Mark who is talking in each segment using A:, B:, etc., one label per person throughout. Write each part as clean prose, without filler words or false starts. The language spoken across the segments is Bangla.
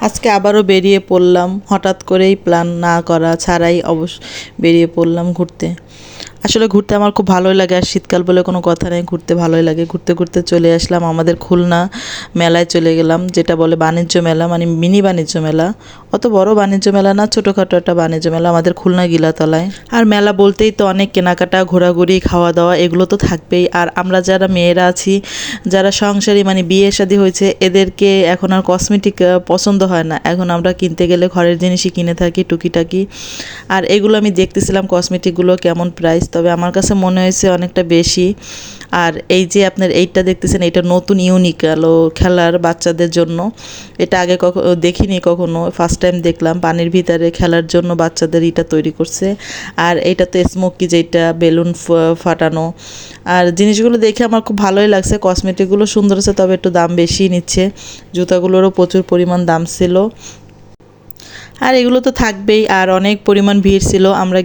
A: আজকে আবারও বেরিয়ে পড়লাম, হঠাৎ করেই প্ল্যান না করা ছাড়াই অবশ্য বেরিয়ে পড়লাম ঘুরতে। আসলে ঘুরতে আমার খুব ভালোই লাগে, আর শীতকাল বলে কোনো কথা নেই, ঘুরতে ভালোই লাগে। ঘুরতে ঘুরতে চলে আসলাম আমাদের খুলনা মেলায় চলে গেলাম, যেটা বলে বাণিজ্য মেলা, মানে মিনি বাণিজ্য মেলা। অত বড় বাণিজ্য মেলা না, ছোটোখাটো একটা বাণিজ্য মেলা আমাদের খুলনা গিলাতলায়। আর মেলা বলতেই তো অনেক কেনাকাটা, ঘোরাঘুরি, খাওয়া দাওয়া এগুলো তো থাকবেই। আর আমরা যারা মেয়েরা আছি, যারা সংসারী, মানে বিয়ে শাদী হয়েছে, এদেরকে এখন আর কসমেটিক পছন্দ হয় না। এখন আমরা কিনতে গেলে ঘরের জিনিসই কিনে থাকি টুকিটাকি। আর এগুলো আমি দেখতেছিলাম কসমেটিকগুলো কেমন প্রাইস, তবে আমার কাছে মনে হয়েছে অনেকটা বেশি। আর এই যে আপনার এইটা দেখতেছেন, এটা নতুন ইউনিক আলো খেলার বাচ্চাদের জন্য। এটা আগে দেখিনি কখনো, ফার্স্ট টাইম দেখলাম। পানির ভিতরে খেলার জন্য বাচ্চাদের এটা তৈরি করছে। আর এইটা তো স্মোকি, যেটা বেলুন ফাটানো। আর জিনিসগুলো দেখে আমার খুব ভালোই লাগছে। কসমেটিকগুলো সুন্দর আছে, তবে একটু দাম বেশি নিচ্ছে। জুতাগুলোরও প্রচুর পরিমাণ দাম ছিল। আর এগুলো তো থাকবেই। আর অনেক পরিমাণ ভিড় ছিল। আমরা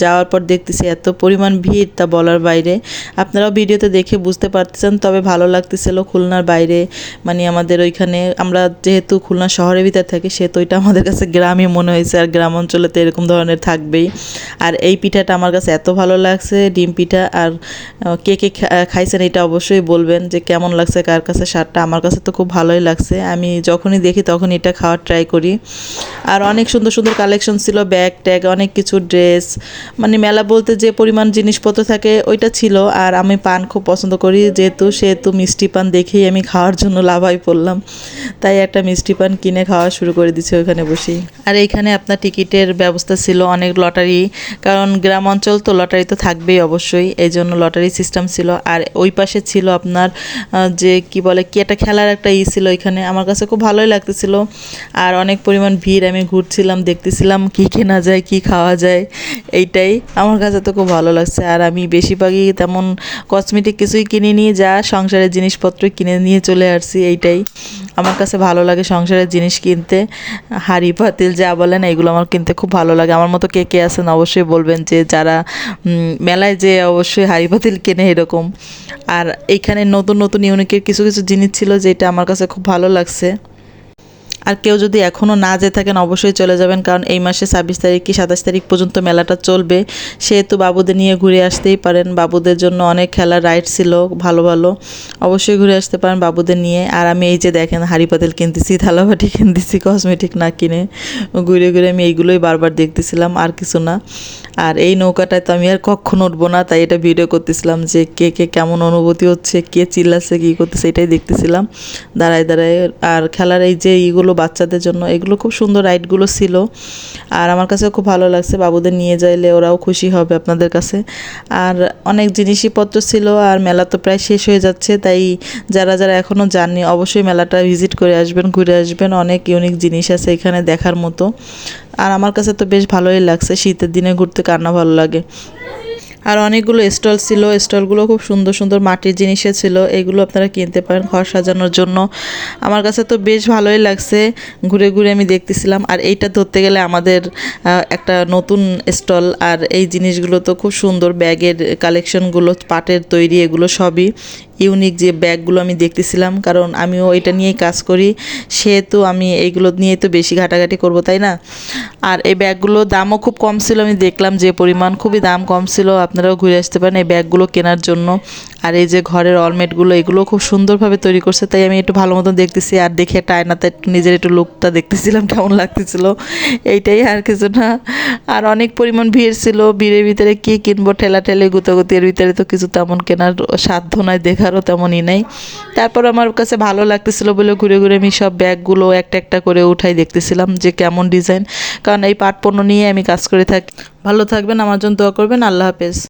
A: যাওয়ার পর দেখতেছি এত পরিমাণ ভিড়, তা বলার বাইরে। আপনারাও ভিডিওতে দেখে বুঝতে পারতেছেন। তবে ভালো লাগতেছিল খুলনার বাইরে, মানে আমাদের ওইখানে, আমরা যেহেতু খুলনা শহরের ভিতরে থাকি, সেহেতু ওইটা আমাদের কাছে গ্রামই মনে হয়েছে। আর গ্রাম অঞ্চলে তো এরকম ধরনের থাকবেই। আর এই পিঠাটা আমার কাছে এত ভালো লাগছে, ডিম পিঠা। আর কে কে খাইছেন এটা অবশ্যই বলবেন যে কেমন লাগছে কার কাছে স্বাদটা। আমার কাছে তো খুব ভালোই লাগছে, আমি যখনই দেখি তখন এটা খাওয়ার ট্রাই করি। আর অনেক সুন্দর সুন্দর কালেকশন ছিল, ব্যাগ ট্যাগ, অনেক কিছু ড্রেস, মানে মেলা বলতে যে পরিমাণ জিনিসপত্র থাকে ওইটা ছিল। আর আমি পান খুব পছন্দ করি, সেহেতু মিষ্টি পান দেখেই আমি খাওয়ার জন্য লাভাই পড়লাম। তাই একটা মিষ্টি পান কিনে খাওয়া শুরু করে দিচ্ছি ওখানে বসেই। আর এইখানে আপনার টিকিটের ব্যবস্থা ছিল, অনেক লটারি, কারণ গ্রাম অঞ্চল তো লটারি তো থাকবেই অবশ্যই, এই জন্য লটারি সিস্টেম ছিল। আর ওই পাশে ছিল আপনার যে কি বলে কি একটা খেলার একটা ছিল ওইখানে, আমার কাছে খুব ভালোই লাগতেছিল। আর অনেক পরিমাণ ভিড়, আমি ঘুরছিলাম, দেখতেছিলাম কি কেনা যায়, কি খাওয়া যায়, এইটাই আমার কাছে তো খুব ভালো লাগছে। আর আমি বেশিরভাগই তেমন কসমেটিক কিছুই কিনিনি, যা সংসারের জিনিসপত্র কিনে নিয়ে চলে আসছি। এইটাই আমার কাছে ভালো লাগে, সংসারের জিনিস কিনতে। হাঁড়ি পাতিল যা বলেন, এগুলো আমার কিনতে খুব ভালো লাগে। আমার মতো কে কে আছেন অবশ্যই বলবেন, যে যারা মেলায় যে অবশ্যই হাঁড়ি পাতিল কেনে এরকম। আর এইখানে নতুন নতুন ইউনিকের কিছু কিছু জিনিস ছিল, যেটা আমার কাছে খুব ভালো লাগছে। আর কেউ যদি এখনও না যেয়ে থাকেন অবশ্যই চলে যাবেন, কারণ এই মাসে 26 তারিখ কি 27 তারিখ পর্যন্ত মেলাটা চলবে। সেহেতু বাবুদের নিয়ে ঘুরে আসতেই পারেন। বাবুদের জন্য অনেক খেলার রাইড ছিল ভালো ভালো, অবশ্যই ঘুরে আসতে পারেন বাবুদের নিয়ে। আর আমি এই যে দেখেন হাঁড়ি পাতিল কিনতেছি, থালাবাটি কিনতেছি, কসমেটিক না কিনে ঘুরে ঘুরে আমি এইগুলোই বারবার দেখতেছিলাম, আর কিছু না। আর এই নৌকাটায় তো আমি আর কখনো উঠবো না, তাই এটা ভিডিও করতেছিলাম, যে কে কে কেমন অনুভূতি হচ্ছে, কে চিল্লাচ্ছে, কী করতেছে, এটাই দেখতেছিলাম দাঁড়ায় দাঁড়ায়। আর খেলার এই যে এইগুলো বাচ্চাদের জন্য, এগুলো খুব সুন্দর রাইডগুলো ছিল। আর আমার কাছে খুব ভালো লাগছে, বাবুদের নিয়ে যাইলে ওরাও খুশি হবে আপনাদের কাছে। আর অনেক জিনিসপত্র ছিল। আর মেলা তো প্রায় শেষ হয়ে যাচ্ছে, তাই যারা যারা এখনও যাননি অবশ্যই মেলাটা ভিজিট করে আসবেন, ঘুরে আসবেন। অনেক ইউনিক জিনিস আছে এখানে দেখার মতো। আর আমার কাছে তো বেশ ভালোই লাগছে, শীতের দিনে ঘুরতে কার না ভালো লাগে। আর অনেকগুলো স্টল ছিল, স্টলগুলো খুব সুন্দর সুন্দর মাটির জিনিসে ছিল, এগুলো আপনারা কিনতে পারেন ঘর সাজানোর জন্য। আমার কাছে তো বেশ ভালোই লাগছে, ঘুরে ঘুরে আমি দেখতেছিলাম। আর এইটা ধরতে গেলে আমাদের একটা নতুন স্টল। আর এই জিনিসগুলো তো খুব সুন্দর, ব্যাগের কালেকশনগুলো পাটের তৈরি, এগুলো সবই ইউনিক যে ব্যাগগুলো আমি দেখতেছিলাম, কারণ আমিও এটা নিয়েই কাজ করি, সেহেতু আমি এইগুলো নিয়েই তো বেশি ঘাটাঘাটি করব, তাই না। আর এই ব্যাগগুলোর দামও খুব কম ছিল, আমি দেখলাম যে পরিমাণ, খুবই দাম কম ছিল। আপনারাও ঘুরে আসতে পারেন এই ব্যাগগুলো কেনার জন্য। আর এই যে ঘরের অলমেটগুলো, এগুলো খুব সুন্দরভাবে তৈরি করছে, তাই আমি একটু ভালো মতন দেখতেছি। আর দেখে একটা আয়নাতে একটু নিজের একটু লুকটা দেখতেছিলাম কেমন লাগতেছিল, এইটাই আর কিছু না। আর অনেক পরিমাণ ভিড় ছিল, ভিড়ের ভিতরে কী কিনবো, ঠেলাঠেলি গুতাগুতি, এর ভিতরে তো কিছু তেমন কেনার সাধ্য নয়, দেখারও তেমনই নেই। তারপর আমার কাছে ভালো লাগতেছিল বলে ঘুরে ঘুরে আমি সব ব্যাগগুলো একটা একটা করে উঠাই দেখতেছিলাম যে কেমন ডিজাইন, কারণ এই পাট পণ্য নিয়ে আমি কাজ করে থাকি। ভালো থাকবেন, আমার জন্য দোয়া করবেন। আল্লাহ হাফেজ।